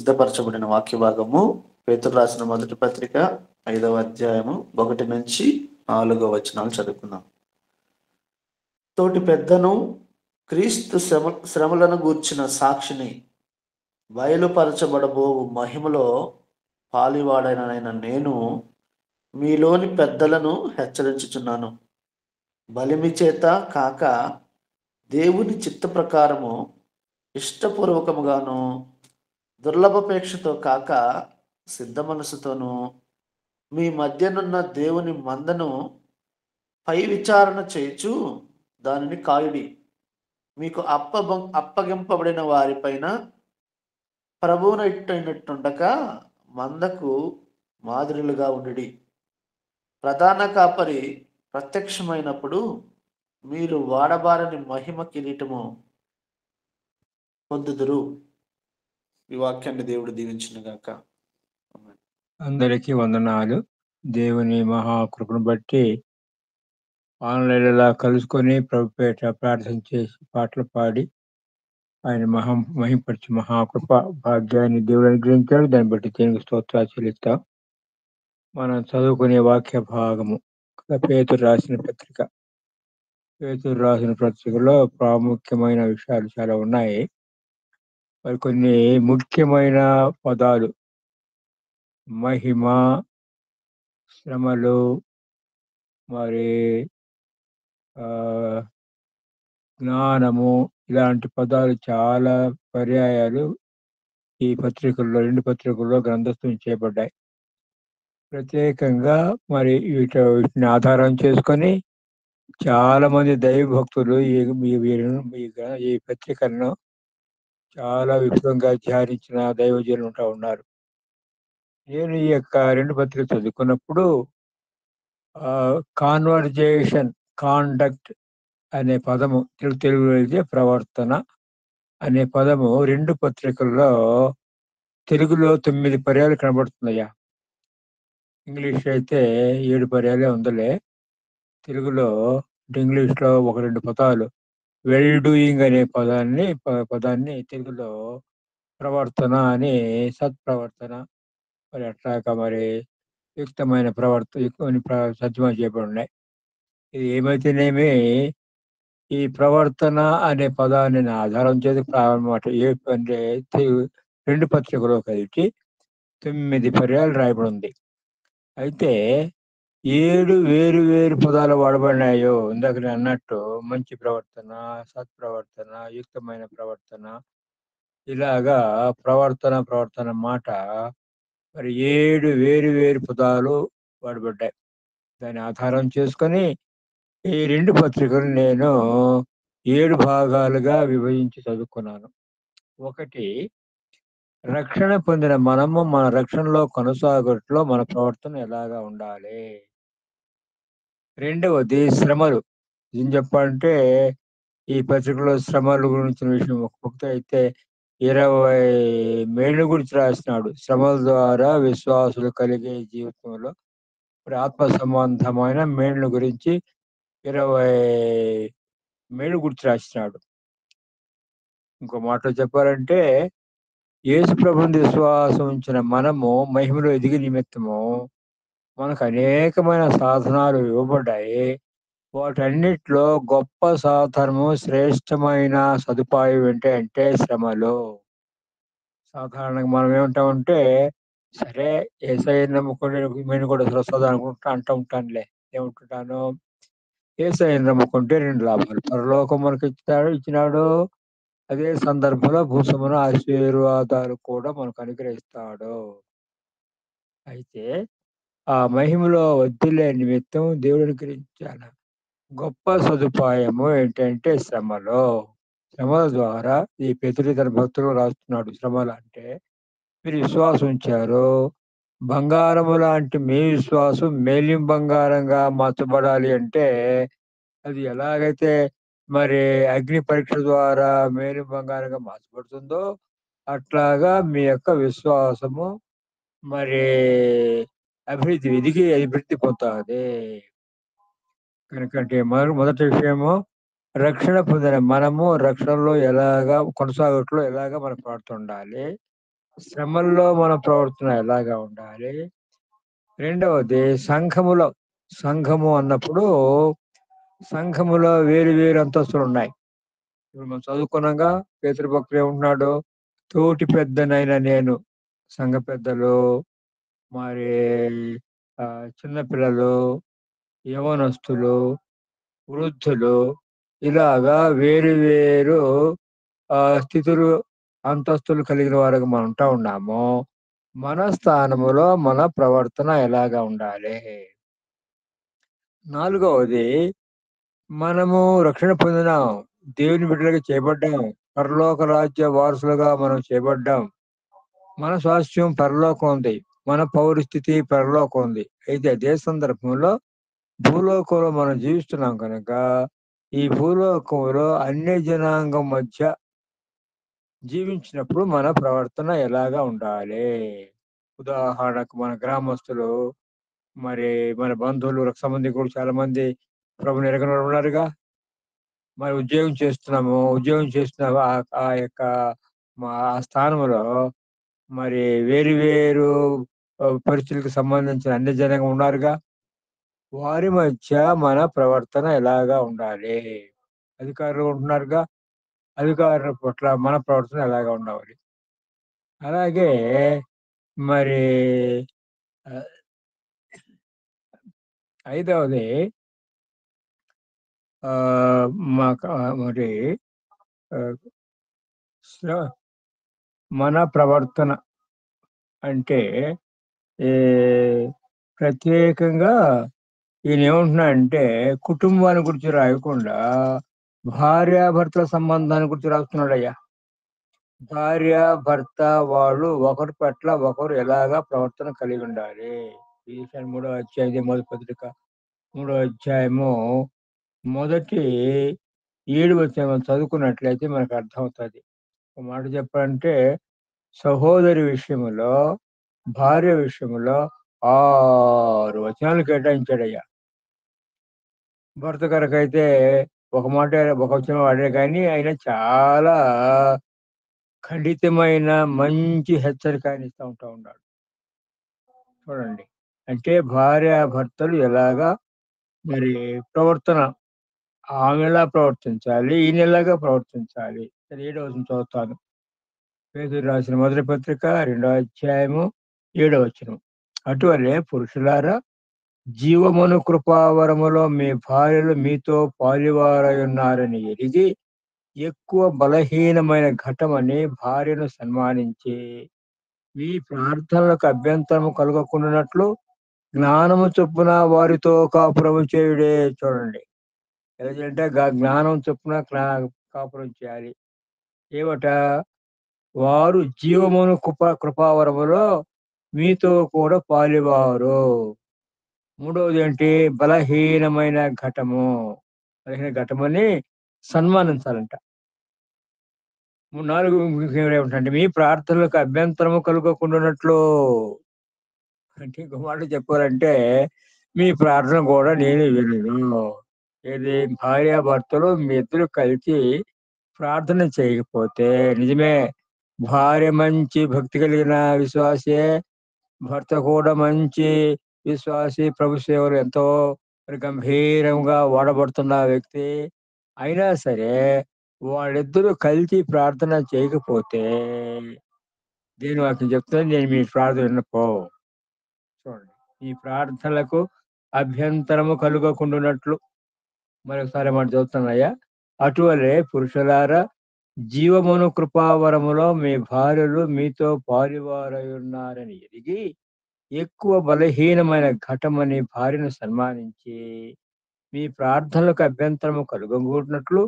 సిద్ధపరచబడిన వాక్య భాగము పేతురు రాసిన మొదటి పత్రిక 5వ అధ్యాయము 1 నుంచి 4వ వచనాలు చదువుకుందాం. తోటి పెద్దను క్రీస్తు శ్రమలను గూర్చిన సాక్షిని బయలుపరచబడబోవు మహిమలో పాలివాడైన నేను మీలోని పెద్దలను హెచ్చరించుచున్నాను. బలిమి చేత కాక దేవుని చిత్త ప్రకారము ఇష్టపూర్వకముగాను దుర్లభపేక్షతో కాక సిద్ధ మనసుతోనూ మీ మధ్యనున్న దేవుని మందను పై విచారణ చేయుచు దానిని కాయుడి. మీకు అప్పగింపబడిన వారిపైన ప్రభువునట్టుండక మందకు మాదిరిలుగా ఉండి ప్రధాన కాపరి ప్రత్యక్షమైనప్పుడు మీరు వాడబారని మహిమ కిరీటము పొందుదురు. ఈ వాక్యాన్ని దేవుడు దీవించునుగాక. అందరికీ వందనాలు. దేవుని మహాకృపను బట్టి ఆన్లైన్లో కలుసుకొని ప్రభుపేట ప్రార్థన చేసి పాటలు పాడి ఆయన మహింపరిచి మహాకృప భాగ్యాన్ని దేవుడు అనుగ్రహించాడు. దాన్ని బట్టి దేవునికి స్తోత్రాలు చెల్లిస్తాం. మనం చదువుకునే వాక్య భాగము పేతురు రాసిన పత్రిక. పేతురు రాసిన పత్రికలో ప్రాముఖ్యమైన విషయాలు చాలా ఉన్నాయి. మరి కొన్ని ముఖ్యమైన పదాలు మహిమ, శ్రమలు, మరి జ్ఞానము, ఇలాంటి పదాలు చాలా పర్యాయాలు ఈ పత్రికల్లో 2 పత్రికల్లో గ్రంథస్థం చేయబడ్డాయి. ప్రత్యేకంగా మరి వీటిని ఆధారం చేసుకొని చాలా మంది దైవ భక్తులు ఈ పత్రికలను చాలా విపులంగా ధ్యానించిన దైవజనులు ఉన్నారు. నేను ఈ యొక్క 2 పత్రికలు చదువుకున్నప్పుడు కాన్వర్జేషన్, కాండక్ట్ అనే పదము, తెలుగులో అయితే ప్రవర్తన అనే పదము 2 పత్రికల్లో తెలుగులో 9 పర్యాలు కనబడుతుందయ్యా. ఇంగ్లీష్ అయితే 7 పర్యాలే ఉందలే. తెలుగులో ఇంగ్లీష్లో 1-2 పదాలు వెల్ డూయింగ్ అనే పదాన్ని తెలుగులో ప్రవర్తన అని, సత్ప్రవర్తన, మరి అట్లాగా మరి యుక్తమైన తర్జుమా చేయబడి ఉన్నాయి. ఇది ఏమైతేనేమి ఈ ప్రవర్తన అనే పదాన్ని ఆధారం చేసి ప్రారంభమాట అంటే 2 పత్రికలో కలిపి 9 పర్యాలు రాయబడి ఉంది. అయితే 7 వేరు పదాలు వాడబడినాయో ఇందాక నేను అన్నట్టు మంచి ప్రవర్తన, సత్ప్రవర్తన, యుక్తమైన ప్రవర్తన, ఇలాగా ప్రవర్తన మాట మరి 7 వేరు పదాలు వాడబడ్డాయి. దాన్ని ఆధారం చేసుకొని ఈ 2 పత్రికలు నేను 7 భాగాలుగా విభజించి చదువుకున్నాను. 1, రక్షణ పొందిన మనము మన రక్షణలో కొనసాగట్లో మన ప్రవర్తన ఎలాగా ఉండాలి. 2వది శ్రమలు. ఏం చెప్పాలంటే ఈ పత్రికలో శ్రమల గురించిన విషయం ఒక్కొక్కటి అయితే 20 మేళ్ల గురించి రాసినాడు. శ్రమల ద్వారా విశ్వాసులు కలిగే జీవితంలో ఆత్మ సంబంధమైన మేళ్ల గురించి 20 మేళ్ల గురించి రాసినాడు. ఇంకో మాటలో చెప్పాలంటే యేసు ప్రభువుని విశ్వాసం ఉంచిన మనము మహిమలో ఎదిగే నిమిత్తము మనకు అనేకమైన సాధనాలు ఇవ్వబడ్డాయి. వాటన్నిటిలో గొప్ప సాధనము, శ్రేష్టమైన సదుపాయం ఏంటంటే శ్రమలు. సాధారణంగా మనం ఏమంటామంటే, సరే యేసయ్యని నమ్ముకొని నేను కూడా వస్తుంది అంటూ ఉంటానులే. ఏమంటుంటాను, యేసయ్యని నమ్ముకుంటే 2 లాభాలు. పరలోకం మనకు ఇచ్చినాడు. అదే సందర్భంలో భూసమున ఆశీర్వాదాలు కూడా మనకు అనుగ్రహిస్తాడు. అయితే ఆ మహిమలో వర్ధిల్లే నిమిత్తం దేవుడు అనుగ్రహించాల గొప్ప సదుపాయము ఏంటంటే శ్రమలు. శ్రమల ద్వారా ఈ పేతురు తన భక్తులు రాస్తున్నాడు. శ్రమలు అంటే మీరు విశ్వాసం ఉంచారు, బంగారము లాంటి మీ విశ్వాసం మేలిం బంగారంగా మార్చబడాలి అంటే అది ఎలాగైతే మరి అగ్ని పరీక్ష ద్వారా మేలిం బంగారంగా మార్చబడుతుందో అట్లాగా మీ యొక్క విశ్వాసము మరి అభివృద్ధి పొందుతుంది. కనుకంటే మొదటి విషయము, రక్షణ పొందిన మనము రక్షణలో కొనసాగట్లో ఎలాగా మనం పాడుతుండాలి. శ్రమల్లో మన ప్రవర్తన ఎలాగా ఉండాలి? రెండవది సంఘము అన్నప్పుడు సంఘములో వేరు వేరు అంతస్తులు ఉన్నాయి. ఇప్పుడు మనం చదువుకున్నాగా పేతురు భక్తుడు ఏమంటున్నాడు? తోటి పెద్దనైన నేను సంఘ పెద్దలు, మరి చిన్న పిల్లలు, యవనస్తులు, వృద్ధులు ఇలాగా వేరు వేరు స్థితులు, అంతస్తులు కలిగిన వారుగా మనం ఉంటా ఉన్నాము. మన స్థానములో మన ప్రవర్తన ఎలాగా ఉండాలి? నాలుగవది, మనము రక్షణ పొందినాం, దేవుని బిడ్డలుగా చేయబడ్డాం, పరలోక రాజ్య వారసులుగా మనం చేయబడ్డాం. మన స్వాస్థ్యం పరలోకం ఉంది, మన పౌరస్థితి పరలోకం ఉంది. అయితే అదే సందర్భంలో భూలోకంలో మనం జీవిస్తున్నాం కనుక ఈ భూలోకంలో అన్య జనాంగం మధ్య జీవించినప్పుడు మన ప్రవర్తన ఎలాగా ఉండాలి? ఉదాహరణకు మన గ్రామస్తులు, మరి మన బంధువులు, రక్త సంబంధి కూడా చాలా మంది ప్రభుని ఎరగని వారు ఉన్నారుగా. మరి ఉద్యోగం చేస్తున్నాము ఆ యొక్క మా స్థానంలో మరి వేరు వేరు పరిస్థితులకు సంబంధించిన అన్ని జనంగా ఉన్నారుగా. వారి మధ్య మన ప్రవర్తన ఎలాగా ఉండాలి? అధికారులు ఉంటున్నారుగా, అధికారుల పట్ల మన ప్రవర్తన ఎలాగా ఉండాలి? అలాగే మరి ఆహ్, ఐదవది, ఆహ్, మాక మరి ఆహ్, శ్ర మన ప్రవర్తన అంటే ఈ ప్రత్యేకంగా ఈయనేమంటున్నాడంటే కుటుంబాన్ని గురించి రాయకుండా భార్యాభర్తల సంబంధాన్ని గురించి రాస్తున్నాడయ్యా. భార్య, భర్త వాళ్ళు ఒకరి పట్ల ఒకరు ఎలాగా ప్రవర్తన కలిగి ఉండాలి? ఈ విషయాన్ని 3వ అధ్యాయం మొదటి పత్రిక 3వ అధ్యాయము మొదటి 7 వచనం చదువుకున్నట్లయితే మనకు అర్థమవుతది. ఒక మాట చెప్పాలంటే సహోదరి విషయంలో, భార్య విషయంలో 6 వచనాలు కేటాయించాడయ్యా. భర్త కొరకైతే ఒక మాట, ఒక వచనం వాడాడు కానీ ఆయన చాలా ఖండితమైన మంచి హెచ్చరిక ఆయన ఇస్తా ఉన్నాడు. చూడండి. అంటే భార్యాభర్తలు ఎలాగా మరి ప్రవర్తన, ఆమె ఎలా ప్రవర్తించాలి, ఈయన ఎలాగా ప్రవర్తించాలి. సరే, 7వ వచనం చదువుతాను. పేతురు రాసిన మొదటి పత్రిక 2వ అధ్యాయము 7వ వచనం. అటువలే పురుషులారా, జీవమును కృపావరములో మీ భార్యలు మీతో పాలువారై ఉన్నారని ఎరిగి ఎక్కువ బలహీనమైన ఘటమని భార్యను సన్మానించి మీ ప్రార్థనలకు అభ్యంతరము కలగకుండానట్లు జ్ఞానము చొప్పున వారితో కాపురము చేయుడే. చూడండి, ఎలా చేయాలంటే జ్ఞానం చొప్పున కాపురం చేయాలి. ఏమట? వారు జీవమును కృపావరములో మీతో కూడా పాలువారు. మూడవది ఏంటి? బలహీనమైన బలహీన ఘటమని సన్మానించాలంట. 4 ఏమిటంటే మీ ప్రార్థనలకు అభ్యంతరము కలుగకుండానట్లు. అంటే ఇంకో మాట చెప్పాలంటే మీ ప్రార్థన కూడా నేను వినను. ఏది? భార్యాభర్తలు మీ ఇద్దరు కలిసి ప్రార్థన చేయకపోతే, నిజమే, భార్య మంచి భక్తి కలిగిన విశ్వాసే, భర్త కూడా మంచి విశ్వాసి, ప్రభు సేవలు ఎంతో మరి గంభీరంగా వాడబడుతున్న వ్యక్తి అయినా సరే వాళ్ళిద్దరూ కలిసి ప్రార్థన చేయకపోతే దేని వాక్యం చెప్తుంది? నేను మీ ప్రార్థన వినపో. చూడండి, ఈ ప్రార్థనలకు అభ్యంతరము కలుగకుండానట్లు. మరొకసారి మాట చదువుతున్నాయా? అటువలే పురుషులారా, జీవమును కృపావరములో మీ భార్యలు మీతో పాలువారై ఉన్నారని ఎరిగి ఎక్కువ బలహీనమైన ఘటమని భార్యను సన్మానించి మీ ప్రార్థనలకు అభ్యంతరము కలుగకూడనట్లు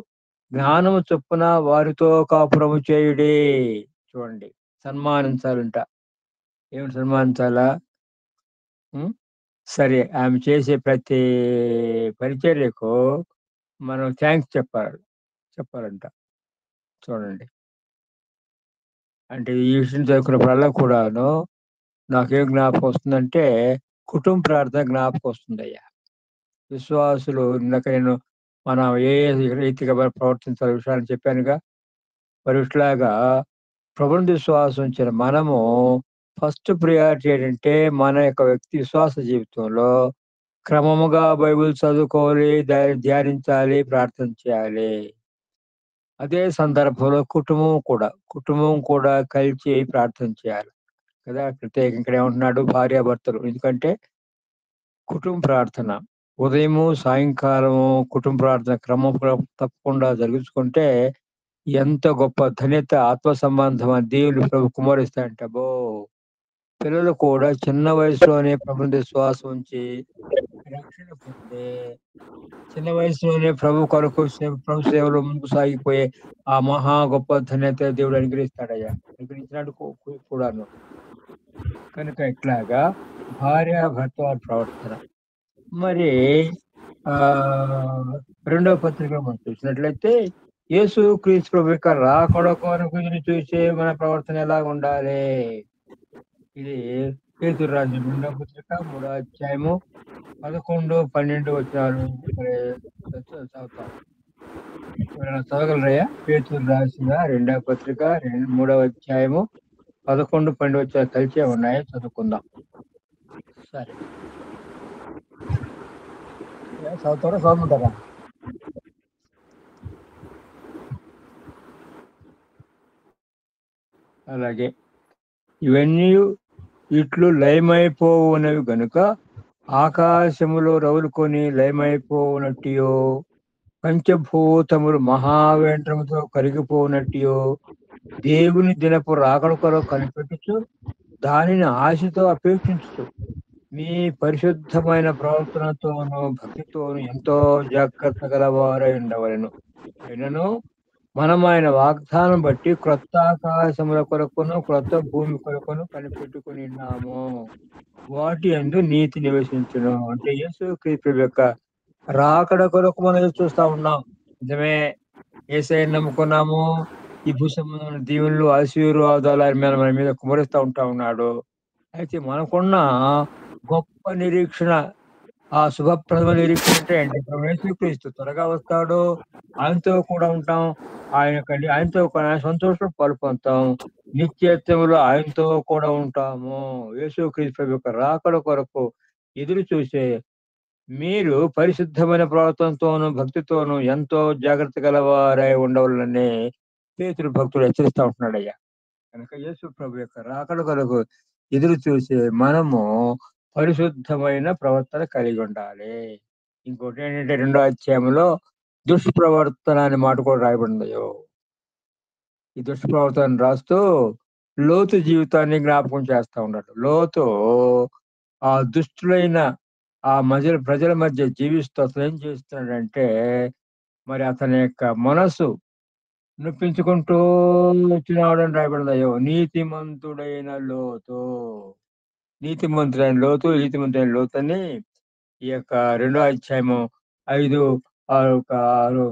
జ్ఞానము చొప్పున వారితో కాపురము చేయుడి. చూడండి, సన్మానించాలంట. ఏమిటి సన్మానించాలా? సరే, ఆమె చేసే ప్రతి పరిచర్యకు మనం థ్యాంక్స్ చెప్పాలంట. చూడండి, అంటే ఈ విషయం చదువుకున్నప్పుడల్లా కూడాను నాకేం జ్ఞాపకం వస్తుందంటే కుటుంబ ప్రార్థన జ్ఞాపకం వస్తుందయ్యా. విశ్వాసులు ఇందాక నేను మనం ఏ రీతిగా ప్రవర్తించాలి విషయాన్ని చెప్పానుగా. మరి ఇట్లాగా ప్రభుని విశ్వాసం ఉంచిన మనము ఫస్ట్ ప్రియారిటీ ఏంటంటే మన యొక్క వ్యక్తి విశ్వాస జీవితంలో క్రమముగా బైబిల్ చదువుకోవాలి, ధ్యానించాలి, ప్రార్థన చేయాలి. అదే సందర్భంలో కుటుంబం కూడా కలిసి ప్రార్థన చేయాలి కదా. ప్రత్యేకంగా ఇక్కడ ఏమంటున్నాడు, భార్యాభర్తలు. ఎందుకంటే కుటుంబ ప్రార్థన ఉదయము సాయంకాలము కుటుంబ ప్రార్థన క్రమం తప్పకుండా జరిగించుకుంటే ఎంత గొప్ప ధన్యత, ఆత్మ సంబంధం దేవుని ప్రభు కుమారిస్తాయంట. అబ్బో, పిల్లలు కూడా చిన్న వయసులోనే ప్రభుని విశ్వాసం ఉంచి రక్షణ పొందే, చిన్న వయసులోనే ప్రభు కొరకు ప్రభు సేవలో ముందుకు సాగిపోయే ఆ మహా గొప్ప ధన్యత దేవుడు అనుగ్రహిస్తాడయ్యా, అనుగ్రహించినాడు కూడాను. కనుక ఇట్లాగా భార్యాభర్త వారి ప్రవర్తన. మరి ఆ రెండవ పత్రిక మనం చూసినట్లయితే యేసు క్రీస్తు ప్రభు యొక్క రాకడ కొరకు చూసే మన ప్రవర్తన ఎలా ఉండాలి. ఇది పేతురు రాసిన రెండవ పత్రిక 3వ అధ్యాయము 11, 12 వచనాలు మరి చదువుతాం. ఎవరైనా చదవగలరయ్యా? పేతురు రాసిన రెండవ పత్రిక 3వ అధ్యాయము 11, 12 వచనాలు కలిసే ఉన్నాయి, చదువుకుందాం. సరే, చదువుతారా? అలాగే, ఇవన్నీ ఇట్లు లయమైపోవునవి గనుక ఆకాశములో రవులుకొని లయమైపోవునట్టియో, పంచభూతములు మహావేంద్రముతో కరిగిపోవునట్టియో దేవుని దినపు రాకడ కొరకు కనిపెట్టుచు దానిని ఆశతో అపేక్షించు మీ పరిశుద్ధమైన ప్రవర్తనతోనూ భక్తితోనూ ఎంతో జాగ్రత్త గలవారై ఉండవలెను. అయినను మనం ఆయన వాగ్దానం బట్టి క్రొత్త ఆకాశముల కొరకును క్రొత్త భూమి కొరకును కనిపెట్టుకుని ఉన్నాము. వాటి యందు నీతి నివసించును. అంటే యేసు క్రీస్తు యొక్క రాకడ కొరకు మనం ఎదురు చూస్తా ఉన్నాం. నిజమే, యేసయ్యను నమ్ముకున్నాము. ఈ భూసంబంధమైన దీవెనలు, ఆశీర్వాదాలు ఆయన మన మీద కుమరిస్తా ఉన్నాడు. అయితే మనకున్న గొప్ప నిరీక్షణ, ఆ శుభప్రదమ నిరీక్షణ అంటే ప్రభు యేసుక్రీస్తు త్వరగా వస్తాడు, ఆయనతో కూడా ఉంటాం, ఆయనతో సంతోషం పొందుతాం, నిత్యత్వములో ఆయనతో కూడా ఉంటాము. యేసుక్రీస్తు యొక్క రాకడ కొరకు ఎదురు చూసే మీరు పరిశుద్ధమైన ప్రవర్తనతోనూ భక్తితోనూ ఎంతో జాగ్రత్త గలవారై ఉండవాలని పేతురు భక్తుడు హెచ్చరిస్తా ఉంటున్నాడయ్యా. కనుక యేసు ప్రభు యొక్క రాకడ కొరకు ఎదురు చూసే మనము పరిశుద్ధమైన ప్రవర్తన కలిగి ఉండాలి. ఇంకోటి ఏంటంటే 2వ అధ్యాయంలో దుష్ప్రవర్తన అనే మాట కూడా రాయబడిందయో. ఈ దుష్ప్రవర్తన రాస్తూ లోతు జీవితాన్ని జ్ఞాపకం చేస్తా ఉన్నాడు. లోతు ఆ దుష్టులైన ఆ ప్రజల మధ్య జీవిస్తూ అతను ఏం చేస్తున్నాడంటే, మరి అతని యొక్క మనసు నొప్పించుకుంటూ వచ్చినాడని రాయబడిందయ్యో. నీతిమంతుడైన లోతు అని ఈ యొక్క 2వ అధ్యాయము 5, 6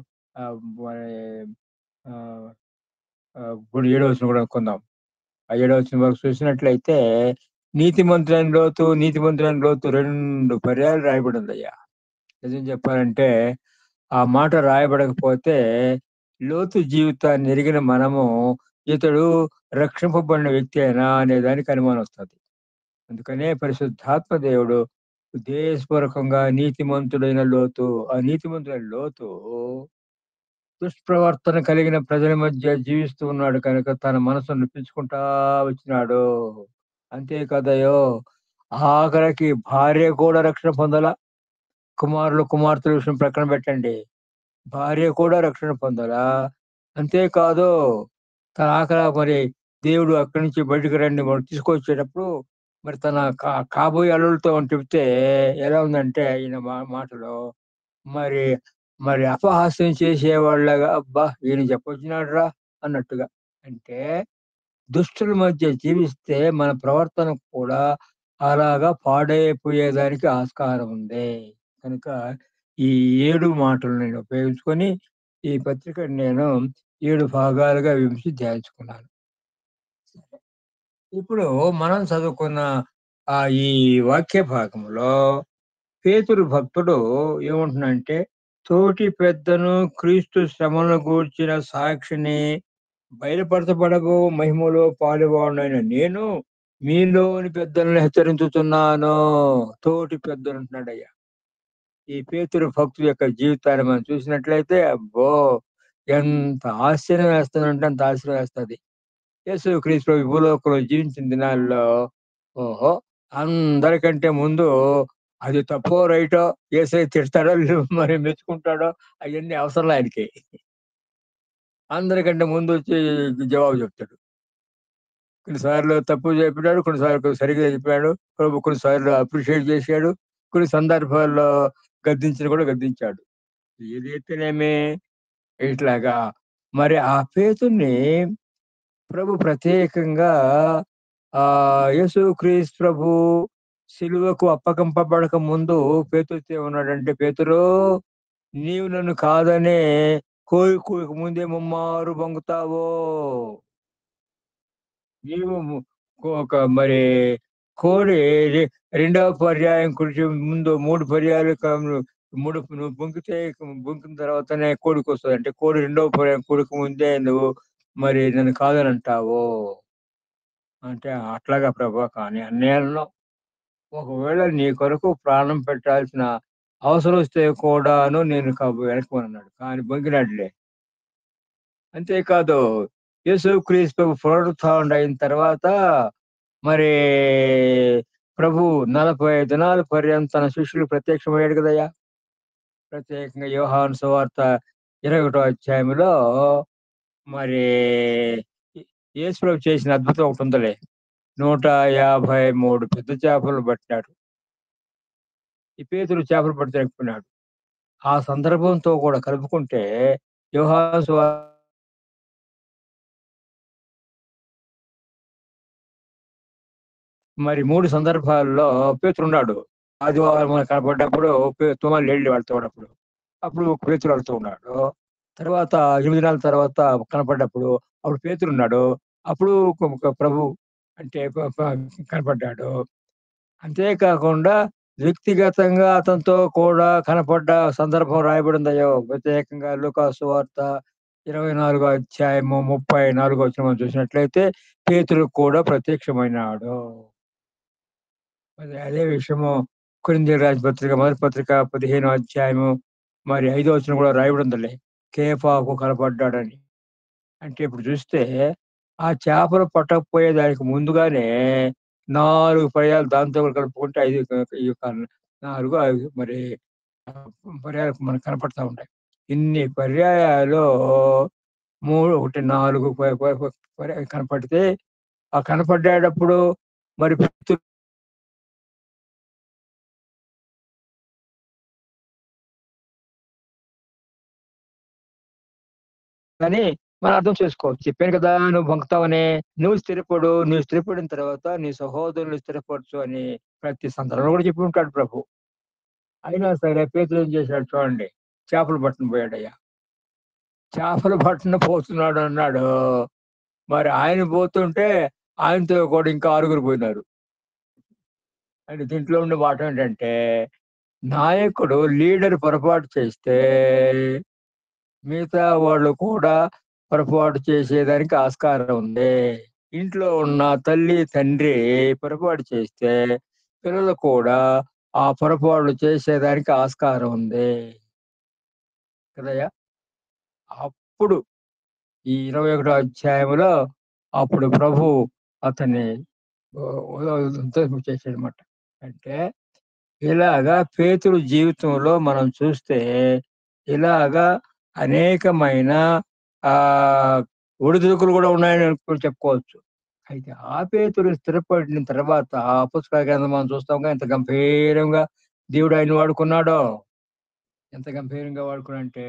ఇప్పుడు 7వ వచనం కూడా కొందాం. ఆ 7వ వచనం వరకు చూసినట్లయితే నీతిమంతుడైన లోతు 2 పర్యాలు రాయబడిందయ్యా. నిజం చెప్పాలంటే ఆ మాట రాయబడకపోతే లోతు జీవితాన్ని ఎరిగిన మనము ఇతడు రక్షింపబడిన వ్యక్తి అయినా అనే దానికి అనుమానం వస్తుంది. అందుకనే పరిశుద్ధాత్మ దేవుడు ఉద్దేశపూర్వకంగా ఆ నీతిమంతుడైన లోతు దుష్ప్రవర్తన కలిగిన ప్రజల మధ్య జీవిస్తూ ఉన్నాడు కనుక తన మనసును నొప్పించుకుంటా వచ్చినాడు. అంతేకాదయో, ఆఖరికి భార్య కూడా రక్షణ పొందాల. కుమార్తెల విషయం ప్రక్కన పెట్టండి, భార్య కూడా రక్షణ పొందాలా. అంతేకాదు, తన మరి దేవుడు అక్కడి నుంచి బయటకు రండి మనం తీసుకొచ్చేటప్పుడు మరి తన కాబోయే అల్లులతో చెప్తే ఎలా ఉందంటే ఈయన మాటలో మరి మరి అపహాస్యం చేసేవాళ్ళగా, అబ్బా ఈయన చెప్పొచ్చినాడు రా అన్నట్టుగా. అంటే దుష్టుల మధ్య జీవిస్తే మన ప్రవర్తన కూడా అలాగా పాడైపోయేదానికి ఆస్కారం ఉంది. కనుక ఈ 7 మాటలు నేను ఉపయోగించుకొని ఈ పత్రికను నేను 7 భాగాలుగా విభజించి ధ్యానించుకున్నాను. ఇప్పుడు మనం చదువుకున్న ఈ వాక్య భాగంలో పేతురు భక్తుడు ఏమంటున్నాడంటే, తోటి పెద్దను క్రీస్తు శ్రమలను గూర్చిన సాక్షిని బయలుపరచబడబో మహిమలో పాలువాడినైన నేను మీలోని పెద్దలను హెచ్చరించుతున్నాను. తోటి పెద్దలు అంటున్నాడయ్యా. ఈ పేతురు భక్తుడి యొక్క జీవితాన్ని మనం చూసినట్లయితే అబ్బో! ఎంత ఆశ్చర్యం వేస్తదంటే అంత ఆశ్చర్యం వేస్తది. యేసుక్రీస్తు ప్రభు ఈ భూలోకంలో జీవించిన దినాల్లో ఓహో! అందరికంటే ముందు అది తప్పో, రైటో, యేసయ్య తిడతాడో, మరి మెచ్చుకుంటాడో అయన్నీ అవసరంలా ఆయనకి. అందరికంటే ముందొచ్చి జవాబు చెప్తాడు. కొన్నిసార్లు తప్పు చెప్పినాడు, కొన్నిసార్లు సరిగ్గా చెప్పాడు. ప్రభు కొన్నిసార్లు అప్రిషియేట్ చేశాడు. కొన్ని సందర్భాల్లో గద్దించాడు. ఏదైతేనేమి ఇట్లాగా మరి ఆ పేతుడిని ప్రభు ప్రత్యేకంగా యేసుక్రీస్తు ప్రభు సిలువకు అప్పగింపబడక ముందు పేతురుతో ఏమన్నాడంటే, పేతురు నీవు నన్ను కాదనే కోరిక ముందే ముమ్మారు పొంగుతావో. నీవు ఒక మరి కోడి రెండవ పర్యాయం కుడిచే ముందు 3 పర్యాయాలు మూడు నువ్వు బొంకిన తర్వాతనే కోడికొస్తది. అంటే కోడి రెండవ పర్యాయం కూడక ముందే నువ్వు మరి నన్ను కాదనంటావు. అంటే అట్లాగా ప్రభు కానీ అన్నేళ్ళలో ఒకవేళ నీ కొరకు ప్రాణం పెట్టాల్సిన అవసరం వస్తే కూడాను నేను వెనకమన్నాడు. కానీ బొంకినాడులే. అంతేకాదు యేసుక్రీస్తు పునరుత్థానుడు అయిన తర్వాత మరి ప్రభు 45 దినాల పర్యంతం తన శిష్యులకు ప్రత్యక్షమయ్యాడు కదయ్యా! ప్రత్యేకంగా యోహాను సువార్త 21 అధ్యాయంలో మరి యేసు ప్రభు చేసిన అద్భుతం ఒకటుందిలే. 153 పెద్ద చేపలు పట్టినాడు. ఈ పేతురు చేపలు పట్టలేకపోయినాడు. ఆ సందర్భంతో కూడా కలుపుకుంటే యోహాను సువార్త మరి 3 సందర్భాల్లో పేతురున్నాడు. ఆదివారం మనకు కనపడ్డప్పుడు తోమాలు లేళ్ళు వాళ్ళతో ఉన్నప్పుడు. అప్పుడు పేతురు వాళ్ళతో ఉన్నాడు. తర్వాత 8 దినాల తర్వాత కనపడ్డప్పుడు అప్పుడు పేతురున్నాడు. అప్పుడు ప్రభు అంటే కనపడ్డాడు. అంతేకాకుండా వ్యక్తిగతంగా అతనితో కూడా కనపడ్డ సందర్భం రాయబడిందయ్యో! ప్రత్యేకంగా లూకా సువార్త 24 అధ్యాయము 34 వచనం మనం చూసినట్లయితే పేతురుకు కూడా ప్రత్యక్షమైనాడు. మరి అదే విషయము కొరింథీయులకు రాసిన పత్రిక మొదటి పత్రిక 15 అధ్యాయము మరి 5 వచనం కూడా రాయబడిందిలే. కేఫాకు కనపడ్డాడని. అంటే ఇప్పుడు చూస్తే ఆ చేపలు పట్టకపోయేదానికి ముందుగానే 4 పర్యాయాలు దాంతో కూడా కలుపుకుంటే 5 ఈ యొక్క 4, 5 మరి పర్యాయాలు మనకు కనపడతా ఉంటాయి. ఇన్ని పర్యాయాలు 3, 1, 4 పర్యాయాలు కనపడితే ఆ కనపడేటప్పుడు మరి అని మనం అర్థం చేసుకోవచ్చు. చెప్పాను కదా! నువ్వు పొంగుతావని. నువ్వు స్థిరపడిన తర్వాత నీ సహోదరులు స్థిరపరచు అని ప్రతి సందర్భంలో కూడా చెప్పి ఉంటాడు ప్రభు. అయినా సరే పేతురు ఏం చేశాడు చూడండి. చేపలు పట్టను పోయాడయ్యా. చేపలు పట్టను పోతున్నాడు అన్నాడు. మరి ఆయన పోతుంటే ఆయనతో కూడా ఇంకా 6 పోయినారు. అంటే దీంట్లో ఉండే మాట ఏంటంటే నాయకుడు లీడర్ పొరపాటు చేస్తే మిగతా వాళ్ళు కూడా పొరపాటు చేసేదానికి ఆస్కారం ఉంది. ఇంట్లో ఉన్న తల్లి, తండ్రి పొరపాటు చేస్తే పిల్లలు కూడా ఆ పొరపాట్లు చేసేదానికి ఆస్కారం ఉంది. కదయ్యా! అప్పుడు ఈ 21 అధ్యాయంలో అప్పుడు ప్రభు అతన్ని చేసాడనమాట. అంటే ఇలాగా పేతురు జీవితంలో మనం చూస్తే ఇలాగా అనేకమైన ఆహ్, ఒడిదుడుకులు కూడా ఉన్నాయని చెప్పుకోవచ్చు. అయితే ఆ పేతురు స్థిరపడిన తర్వాత అపోస్తల గ్రంథం మనం చూస్తాంగా ఎంత గంభీరంగా దేవుడు ఆయన్ని వాడుకున్నాడో. ఎంత గంభీరంగా వాడుకున్నాడంటే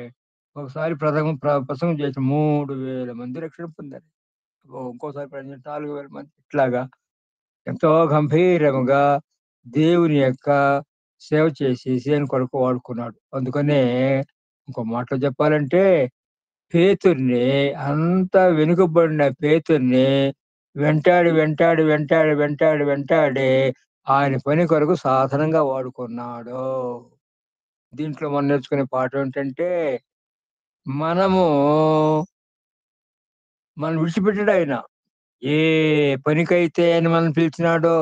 ఒకసారి ప్రసంగం చేసి 3000 మంది రక్షణ పొందారు. ఇంకోసారి ప్రసంగించి 4000 మంది ఇట్లాగా ఎంతో గంభీరముగా దేవుని యొక్క సేవ చేసి సేన కొరకు వాడుకున్నాడు. అందుకనే ఇంకో మాటలో చెప్పాలంటే పేతురుని అంత వెనుకబడిన పేతురుని వెంటాడి ఆయన పని కొరకు సాధనంగా వాడుకున్నాడు. దీంట్లో మనం నేర్చుకునే పాఠం ఏంటంటే మనము మనం విడిచిపెట్టాడు ఆయన. ఏ పనికైతే ఆయన మనల్ని పిలిచినాడో,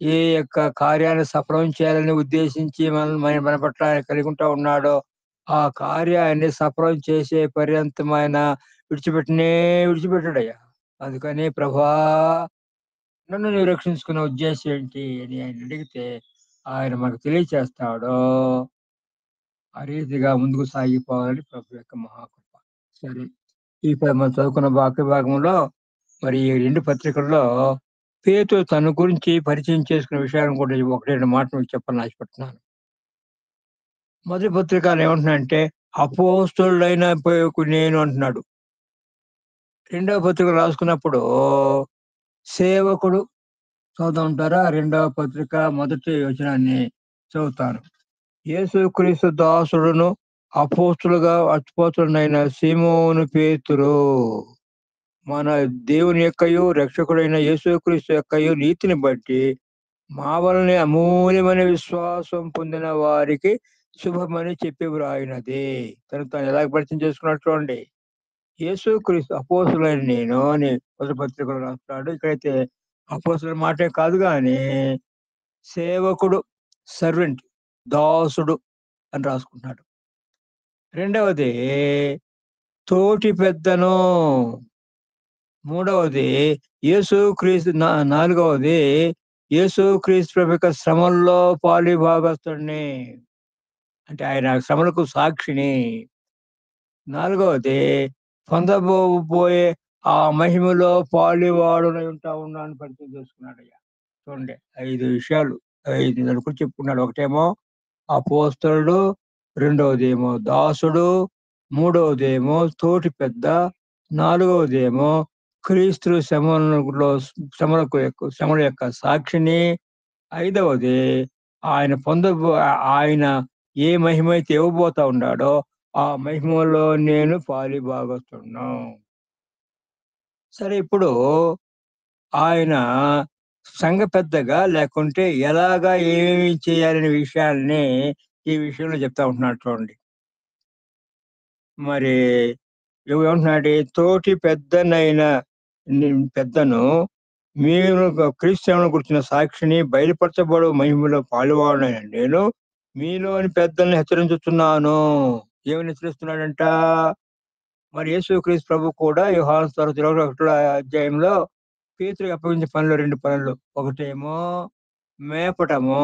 ఏ యొక్క కార్యాన్ని సఫలం చేయాలని ఉద్దేశించి మనల్ని మన పట్ల ఆయన కలిగి ఉంటా ఉన్నాడో, ఆ కార్యాన్ని సఫలం చేసే పర్యంతమైన విడిచిపెట్టాడయ్యా. అందుకని ప్రభా నన్ను నీవు రక్షించుకునే ఉద్దేశం ఏంటి అని ఆయన అడిగితే, ఆయన మనకు తెలియచేస్తాడు. ఆ రీతిగా ముందుకు సాగిపోవాలని ప్రభు యొక్క మహాకృప. సరే, మనం చదువుకున్న వాక్య భాగంలో మరి ఈ 2 పత్రికల్లో పేతురు తన గురించి పరిచయం చేసుకున్న విషయాలను కూడా 1, 2 మాటలు మీకు చెప్పాలని ఆశపడుతున్నాను. మొదటి పత్రికలో ఏమంటున్నాడంటే అపోస్తలుడైన నేను అంటున్నాడు. రెండవ పత్రిక రాసుకున్నప్పుడు సేవకుడు చదువుతా ఉంటారా? రెండవ పత్రిక మొదటి వచనాన్ని చదువుతాను. యేసుక్రీస్తు దాసుడును అపోస్తలుడైన సీమోను పేతురు, మన దేవుని యొక్కయు రక్షకుడైన యేసుక్రీస్తు యొక్కయు నీతిని బట్టి మా వలన అమూల్యమైన విశ్వాసం పొందిన వారికి శుభమని చెప్పి వ్రాయినది. తాను ఎలా పరిచయం చేసుకున్నాడు చూడండి. యేసుక్రీస్తు అపోస్తలుడైన నేను అని మొదటి పత్రికలో రాస్తాడు. ఇక్కడైతే అపోస్తలుల మాటే కాదు గాని సేవకుడు, సర్వెంట్, దాసుడు అని రాసుకుంటున్నాడు. రెండవది తోటి పెద్దను. మూడవది యేసుక్రీస్తు. నాలుగవది యేసుక్రీస్తు ప్రభు యొక్క శ్రమల్లో పాలిభాగస్తుడిని, అంటే ఆయన శ్రమలకు సాక్షిని. నాలుగవది పొందబోయే ఆ మహిమలో పాలివాడునై ఉంటా ఉన్నాను పరిచయం చేసుకున్నాడు అయ్యా. చూడండి, 5 విషయాలు, 5 నలుగురు చెప్పుకున్నాడు. ఒకటేమో అపోస్తలుడు, రెండవదేమో దాసుడు, మూడవదేమో తోటి పెద్ద, నాలుగవదేమో క్రీస్తు శ్రమల యొక్క సాక్షిని, ఐదవది ఆయన ఆయన ఏ మహిమ అయితే ఇవ్వబోతా ఉన్నాడో ఆ మహిమలో నేను పాలిభాగస్తున్నా. సరే, ఇప్పుడు ఆయన సంఘ పెద్దగా లేకుంటే ఎలాగా ఏమేమి చేయాలనే విషయాల్ని ఈ విషయంలో చెప్తా ఉంటున్నాడు చూడండి. మరి ఏమంటున్నాడు? తోటి పెద్దను మీరు క్రీస్తును గురించిన సాక్షిని బయలుపరచబడు మహిమలో పాలువాడునైన నేను మీలోని పెద్దల్ని హెచ్చరించుతున్నాను. ఏమని హెచ్చరిస్తున్నాడంట? మరి యేసుక్రీస్తు ప్రభు కూడా యోహాను సువార్త 21వ అధ్యాయంలో పేతురుకి అప్పగించే పనులు 2 పనులు. ఒకటేమో మేపటము,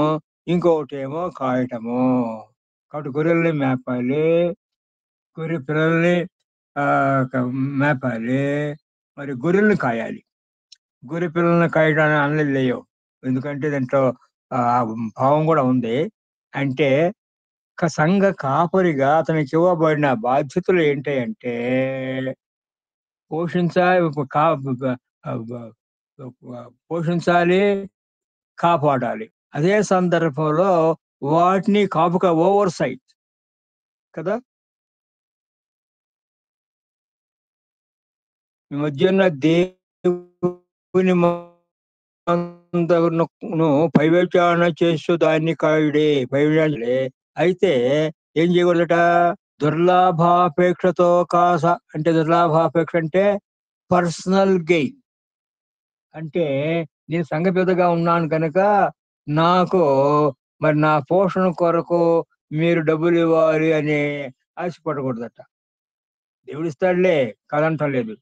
ఇంకొకటేమో కాయటము. కాబట్టి గొర్రెల్ని మేపాలి, గొర్రె పిల్లల్ని మేపాలి, మరి గొర్రెల్ని కాయాలి. గొర్రె పిల్లల్ని కాయడానికి అనలేదు లేవు, ఎందుకంటే దాంట్లో భావం కూడా ఉంది. అంటే సంఘ కాపరిగా అతనికి ఇవ్వబడిన బాధ్యతలు ఏంటంటే పోషించాలి, కాపాడాలి. అదే సందర్భంలో వాటిని కాపుగా ఓవర్ సైట్ కదా. ఈ మధ్యన దేవుని పైవేచారణ చేస్తూ దాన్ని కాయుడే పైవేచాలే. అయితే ఏం చేయకూడదట? దుర్లాభాపేక్షతో అంటే దుర్లాభాపేక్ష అంటే పర్సనల్ గెయిన్. అంటే నేను సంఘ పెద్దగా ఉన్నాను కనుక నాకు మరి నా పోషణ కొరకు మీరు డబ్బులు ఇవ్వాలి అని ఆశపడకూడదట. దేవుడు ఇస్తాడులే, కాదంటం లేదు.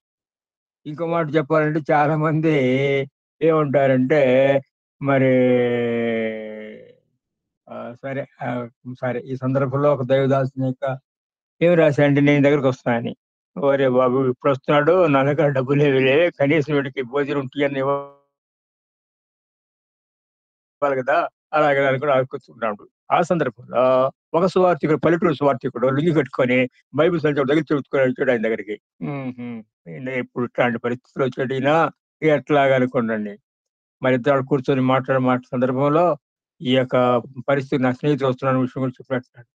ఇంకో మాట చెప్పాలంటే చాలా మంది ఏమంటారంటే మరి సరే సరే ఈ సందర్భంలో ఒక దైవదాసుని యొక్క ఏమి రాశాడంటే నేను దగ్గరకు వస్తానని. ఓరే బాబు, ఇప్పుడు వస్తున్నాడు, నా దగ్గర డబ్బులు ఏవి, కనీసం వీడికి భోజనం టీ అని ఇవ్వాలి కదా, అలాగే కూడా ఆడుకుంటున్నాడు. ఆ సందర్భంలో ఒక సువార్థికుడు, పల్లెటూరు సువార్థికుడు లుంగి కట్టుకొని బైబిల్ సంచడం దగ్గర చెబుతుకొని వచ్చాడు ఆయన దగ్గరికి. ఇప్పుడు ఇట్లాంటి పరిస్థితులు వచ్చేటినా ఎట్లాగా అనుకోండి. మరి ఇద్దరు కూర్చొని మాట్లాడే సందర్భంలో ఈ యొక్క పరిస్థితి నా స్నేహితులు వస్తున్న విషయం గురించి చెప్పినట్టున్నాడు.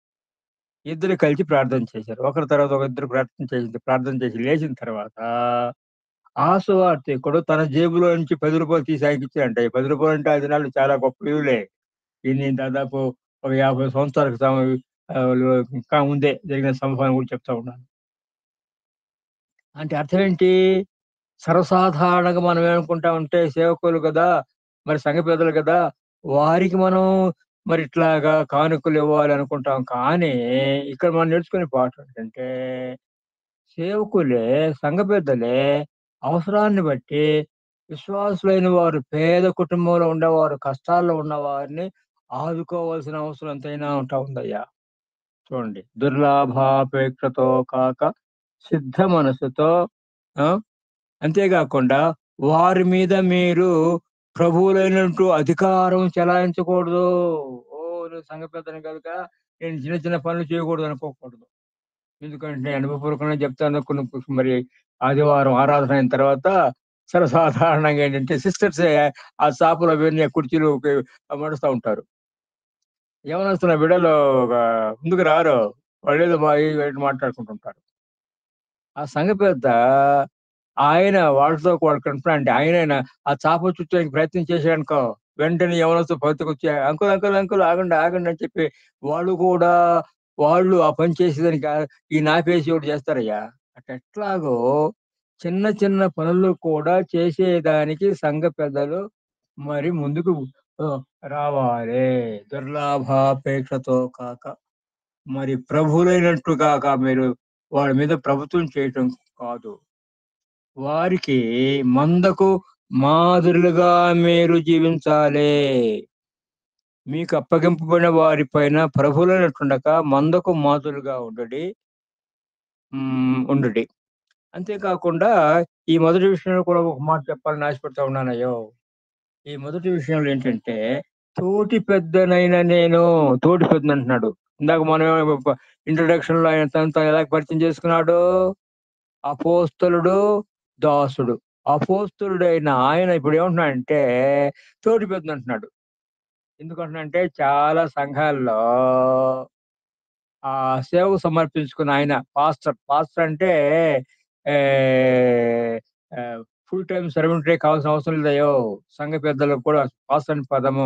ఇద్దరు కలిసి ప్రార్థన చేశారు. ఒకరి తర్వాత ఒక ఇద్దరు ప్రార్థన చేసి లేచిన తర్వాత ఆ సువార్థికుడు తన జేబులో నుంచి 10 రూపాయలు తీసి ఆయనకి ఇచ్చాడంట. ఈ 10 రూపాయలు అంటే ఆ దినాల్లో చాలా గొప్ప విలువలే. ఇది దాదాపు ఒక 50 సంవత్సరాలకు ఇంకా ముందే జరిగిన సంభవాన్ని కూడా చెప్తా ఉన్నాను. అంటే అర్థం ఏంటి? సర్వసాధారణంగా మనం ఏమనుకుంటామంటే సేవకులు కదా, మరి సంఘ పెద్దలు కదా, వారికి మనం మరి ఇట్లాగా కానుకలు ఇవ్వాలి అనుకుంటాం. కానీ ఇక్కడ మనం నేర్చుకునే పాఠం ఏంటంటే సేవకులే, సంఘ పెద్దలే అవసరాన్ని బట్టి విశ్వాసులైన వారు, పేద కుటుంబంలో ఉండేవారు, కష్టాల్లో ఉన్నవారిని ఆదుకోవాల్సిన అవసరం ఎంతైనా ఉందయ్యా. చూడండి. దుర్లాభాపేక్షతో కాక సిద్ధ మనసుతో ఆ! అంతేగాకుండా వారి మీద మీరు ప్రభువులైనట్టు అధికారం చెలాయించకూడదు. ఓహ్! నేను సంఘ పెద్దని గనుక నేను చిన్న చిన్న పనులు చేయకూడదు అనుకోకూడదు. ఎందుకంటే అనుభవపూర్వకంగా చెప్తాను. మరి ఆదివారం ఆరాధన అయిన తర్వాత సర్వసాధారణంగా ఏంటంటే సిస్టర్సే ఆ షాపులో అవన్నీ కుర్చీలు మడుస్తా ఉంటారు. యవ్వనస్తున్న బిడ్డలు ముందుకు రారు. వాళ్ళేదో మాట్లాడుకుంటుంటారు. ఆ సంఘ పెద్ద ఆయన వాళ్ళతో కూడా కన్ఫ్రంట్ ఆయనైనా ఆ చాప చుట్టడానికి ప్రయత్నం చేశాడనుకో, వెంటనే యవ్వనస్తులు పరిగెత్తుకొచ్చి "అంకుల్, అంకుల్, అంకుల్ ఆగండి, ఆగండి" అని చెప్పి వాళ్ళు కూడా వాళ్ళు ఆ పని చేసేదానికి ఈయన ఆపేసి ఒకటి చేస్తారయ్యా. అటెట్లాగో చిన్న చిన్న పనులు కూడా చేసేదానికి సంఘ పెద్దలు మరి ముందుకు ఆహ్, రావాలే. దుర్లాభాపేక్షతో కాక మరి ప్రభువులైనట్టు గాక మీరు వాళ్ళ మీద ప్రభుత్వం చేయటం కాదు. వారికి మందకు మాదిరులుగా మీరు జీవించాలి. మీకు అప్పగింపబడిన వారి పైన ప్రభువులైనట్టుండక మందకు మాదిరులుగా ఉండుడి. అంతేకాకుండా ఈ మొదటి విషయంలో కూడా ఒక మాట చెప్పాలని ఆశపడతా ఉన్నానయ్యో! ఈ మొదటి విషయంలో ఏంటంటే, తోటి పెద్దనైన నేను తోటి పెద్దనంటున్నాడు. ఇందాక మనం ఇంట్రొడక్షన్‌లో ఆయన తనను తాను ఎలా పరిచయం చేసుకున్నాడు? అపోస్తలుడు, దాసుడు. అపోస్తలుడైన ఆయన ఇప్పుడేమంటున్నాడంటే, తోటి పెద్దనంటున్నాడు. ఎందుకంటున్నాడంటే, చాలా సంఘాల్లో సేవకు సమర్పించుకున్న ఆయన పాస్టర్. పాస్టర్ అంటే ఆహ్, ఆహ్, ఫుల్ టైమ్ సెర్వెంటే కావాల్సిన అవసరం లేదయ్యో! సంఘ పెద్దలకు కూడా పాస్టర్ అనే పదము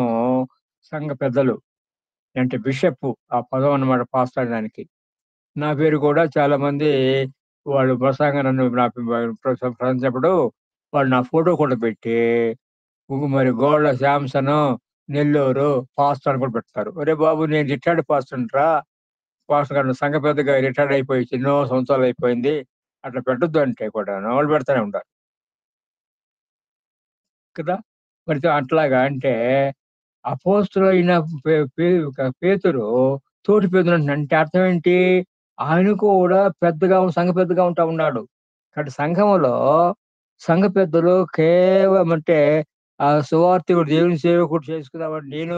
సంఘ పెద్దలు అంటే బిషప్ ఆ పదం అన్నమాట పాస్టర్ అనడానికి. నా పేరు కూడా చాలామంది వాళ్ళు ప్రసంగం నన్ను ప్రశంసించినప్పుడు వాళ్ళు నా ఫోటో కూడా పెట్టి మరి గోళ్ళ శాంసను, నెల్లూరు పాస్టర్ అని కూడా పెడతారు. ఒరేయ్ బాబు నేను రిటైర్డ్ పాస్టర్‌నిరా. పాస్టర్ గారు సంఘ పెద్దగా రిటైర్డ్ అయిపోయి ఎన్నో సంవత్సరాలు అయిపోయింది. అట్లా పెట్టొద్దు అంటే కూడాను వాళ్ళు పెడతానే ఉంటారు కదా! మరి అట్లాగా అంటే అపోస్తలుడైన పే పే పేతురు తోటి పేతురు అంటే అర్థం ఏంటి? ఆయన కూడా సంఘ పెద్దగా ఉంటా ఉన్నాడు. కాబట్టి సంఘంలో సంఘ పెద్దలు కేవలం అంటే సువార్థికుడు దేవుని సేవకుడు చేసుకుందామని నేను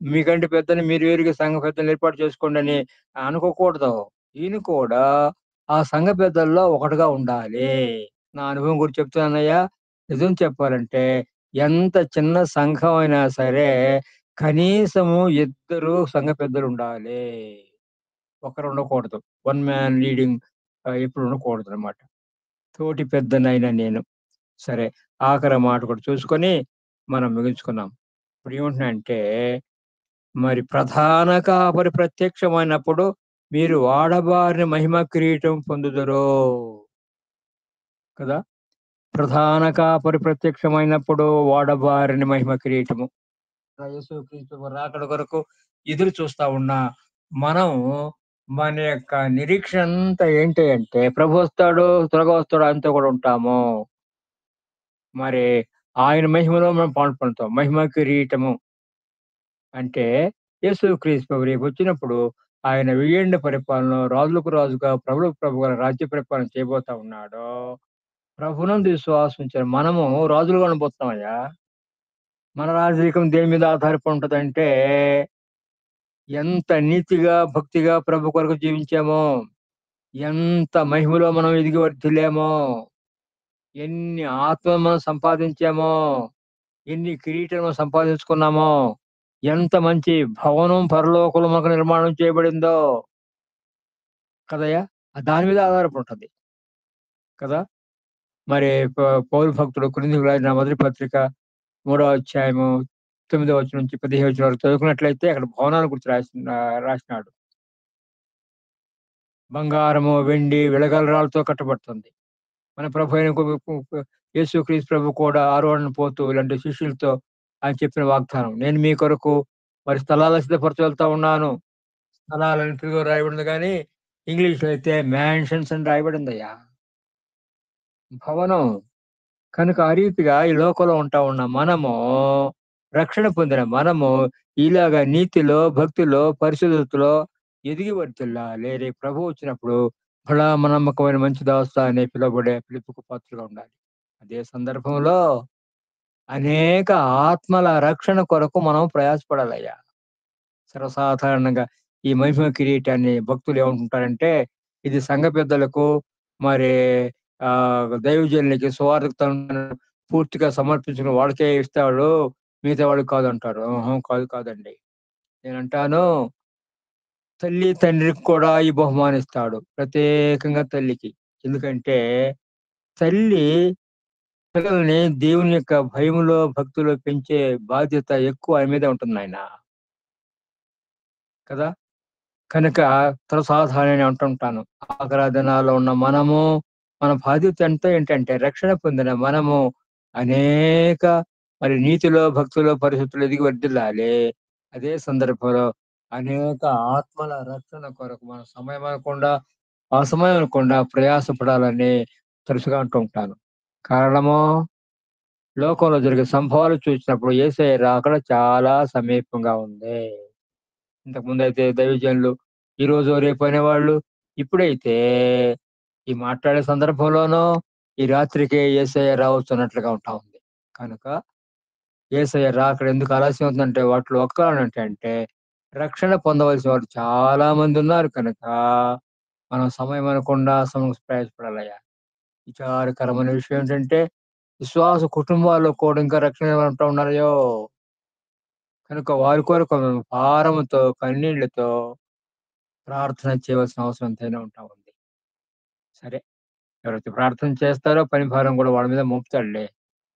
మీకంటే పెద్దని మీరు వేరుగా సంఘ పెద్దల్ని ఏర్పాటు చేసుకోండని అనుకోకూడదు. ఈయన కూడా ఆ సంఘ పెద్దల్లో ఒకడుగా ఉండాలి. నా అనుభవం గురించి చెప్తున్నానయ్యా. నిజం చెప్పాలంటే ఎంత చిన్న సంఘం అయినా సరే కనీసము ఇద్దరు సంఘ పెద్దలుండాలి. ఒకరుండకూడదు. వన్ మ్యాన్ లీడింగ్ ఎప్పుడు ఉండకూడదనమాట. తోటి పెద్దనైన నేను. సరే. ఆఖరి మాట కూడా చూసుకొని మనం ముగించుకుందాం. ఇప్పుడేమంటున్నాడంటే, మరి ప్రధాన కాపరి ప్రత్యక్షమైనప్పుడు మీరు వాడబారిన మహిమ కిరీటం పొందుదురు. కదా! ప్రధాన కాపరి ప్రత్యక్షమైనప్పుడు వాడబారిన మహిమ కిరీటము. యేసుక్రీస్తు రాకడ కొరకు ఎదురు చూస్తా ఉన్న మనం మన యొక్క నిరీక్షణ అంతా ఏంటి అంటే ప్రభు వస్తాడు, త్వరగా వస్తాడు ఆయనతో కూడా ఉంటాము. మరి ఆయన మహిమలో మనం పాల్పొందుతాం. మహిమ కిరీటము అంటే యేసుక్రీస్తు ప్రభు రేపొచ్చినప్పుడు ఆయన వెయ్యేండ్ల పరిపాలనలో రాజులకు రాజుగా, ప్రభులకు ప్రభువుగా రాజ్య పరిపాలన చేయబోతా ఉన్నాడు. ప్రభువునందు విశ్వాసం ఉంచిన మనము రాజులుగా ఉండబోతున్నామయ్యా. మన రాజరికం దేని మీద ఆధారపడి ఉంటదంటే ఎంత నీతిగా, భక్తిగా ప్రభు కొరకు జీవించామో, ఎంత మహిమలో మనం ఎదిగి వర్ధిల్లామో, ఎన్ని ఆత్మలు మనం సంపాదించామో, ఎన్ని కిరీటాలు మనం సంపాదించుకున్నామో, ఎంత మంచి భవనం పరలోకంలో మనకు నిర్మాణం చేయబడిందో కదయ్యా! దాని మీద ఆధారపడి ఉంటది. కదా! మరి ప పౌలు భక్తుడు కొరింథీయులకు రాసిన మొదటి పత్రిక 3వ అధ్యాయము 9వ వచనం నుంచి 15వ వచనం వరకు చదువుకున్నట్లయితే అక్కడ భవనాల గురించి రాసినాడు. బంగారము, వెండి, విలగల రాళ్ళతో కట్టబడుతుంది. మన ప్రభు అయిన యేసుక్రీస్తు ప్రభు కూడా ఆరోహణ పోతూ ఇలాంటి శిష్యులతో ఆయన చెప్పిన వాగ్దానం, నేను మీ కొరకు మరి స్థలాలు సిద్ధపరచ వెళ్తా ఉన్నాను. స్థలాలని తెలుగులో రాయబడింది కానీ ఇంగ్లీష్లో అయితే మ్యాన్షన్స్ అని రాయబడిందయ్యా, భవనం. కనుక ఆ రీతిగా ఈ లోకంలో ఉంటా ఉన్న మనము, రక్షణ పొందిన మనము ఇలాగా నీతిలో, భక్తిలో, పరిశుద్ధతలో ఎదిగి వర్ధిల్లాలి. రేపు ప్రభువు వచ్చినప్పుడు ఫలా నమ్మకమైన మంచి దాసుడా అనే పిలువబడే పిలుపుకు పాత్రగా ఉండాలి. అదే సందర్భంలో అనేక ఆత్మల రక్షణ కొరకు మనం ప్రయాసపడాలయ్యా. సర్వసాధారణంగా ఈ మహిమ కిరీటాన్ని భక్తులు ఏమనుకుంటారంటే, ఇది సంఘ పెద్దలకు మరి దైవజనులకి సువార్త పూర్తిగా సమర్పించిన వాళ్ళకే ఇస్తాడు, మిగతా వాళ్ళకి కాదంటారు. కాదండి. నేనంటాను, తల్లి తండ్రికి కూడా ఈ బహుమానిస్తాడు, ప్రత్యేకంగా తల్లికి. ఎందుకంటే తల్లి పిల్లల్ని దేవుని యొక్క భయములో, భక్తిలో పెంచే బాధ్యత ఎక్కువ ఆయన మీదే ఉంటుంది నాయన కదా. కనుక సర్వసాధారణంగా అంటుంటాను, ఆఖరి దినాల్లో ఉన్న మనము, మన బాధ్యత ఎంతో ఏంటంటే రక్షణ పొందిన మనము అనేక మరి నీతిలో, భక్తిలో, పరిశుద్ధిలో ఎదిగి వర్ధిల్లాలి. అదే సందర్భంలో అనేక ఆత్మల రక్షణ కొరకు మన సమయం అనకుండా, ఆ సమయం అనకుండా ప్రయాసపడాలని తరచుగా అంటూ ఉంటాను. కారణము, లోకంలో జరిగే సంభవాలు చూసినప్పుడు యేసయ్య రాకడ చాలా సమీపంగా ఉంది. ఇంతకుముందైతే దైవజనులు ఈరోజు రేపు అనేవాళ్ళు, ఇప్పుడైతే ఈ మాట్లాడే సందర్భంలోనూ ఈ రాత్రికే యేసయ్య రావచ్చున్నట్లుగా ఉంటా ఉంది. కనుక యేసయ్య రాకడ ఎందుకు ఆలస్యం అవుతుందంటే వాటిలో ఒక్క కారణం ఏంటంటే, రక్షణ పొందవలసిన వారు చాలా మంది ఉన్నారు కనుక మనం సమయం అనకుండా ప్రయాసపడాలయ్యా. విచారకరమైన విషయం ఏంటంటే, విశ్వాస కుటుంబాల్లో కూడా ఇంకా రక్షణ ఉంటూ ఉన్నారయ్యో. కనుక వారి కొరకు మేము భారముతో, కన్నీళ్లతో ప్రార్థన చేయవలసిన అవసరం ఎంతైనా ఉంటా ఉంది. సరే, ఎవరైతే ప్రార్థన చేస్తారో పని భారం కూడా వాళ్ళ మీద మోపుతాడులే.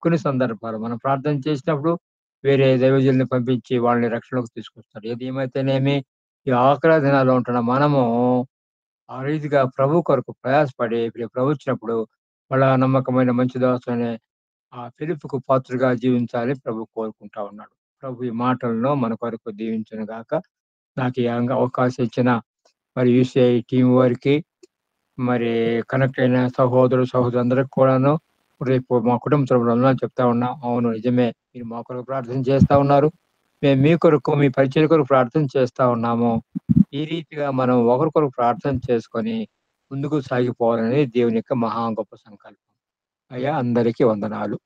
కొన్ని సందర్భాలు మనం ప్రార్థన చేసినప్పుడు వేరే దైవజనుల్ని పంపించి వాళ్ళని రక్షణలోకి తీసుకొస్తాడు. ఏది ఏమైతేనేమి, ఈ ఆఖరి దినాల్లో ఉంటున్న మనము ఆ రీతిగా ప్రభు కొరకు ప్రయాసపడి ప్రభు వచ్చినప్పుడు వాళ్ళ నమ్మకమైన మంచి దాసుడు అనే ఆ పిలుపుకు పాత్రగా జీవించాలి ప్రభు కోరుకుంటా ఉన్నాడు. ప్రభు ఈ మాటలను మన కొరకు దీవించును గాక. నాకు ఈ అవకాశం ఇచ్చిన మరి యూసీఐ టీం వారికి, మరి కనెక్ట్ అయిన సహోదరులందరికి కూడాను రేపు మా కుటుంబ సభ్యులందరూ చెప్తా ఉన్నాం, అవును నిజమే, మీరు మా కొరకు ప్రార్థన చేస్తా ఉన్నారు, మేము మీ కొరకు, మీ పరిచయ కొరకు ప్రార్థన చేస్తా ఉన్నాము. ఈ రీతిగా మనం ఒకరికొరకు ప్రార్థన చేసుకొని ముందుకు సాగిపోవాలనేది దేవుని యొక్క మహా గొప్ప సంకల్పం. అయ్యా, అందరికీ వందనాలు.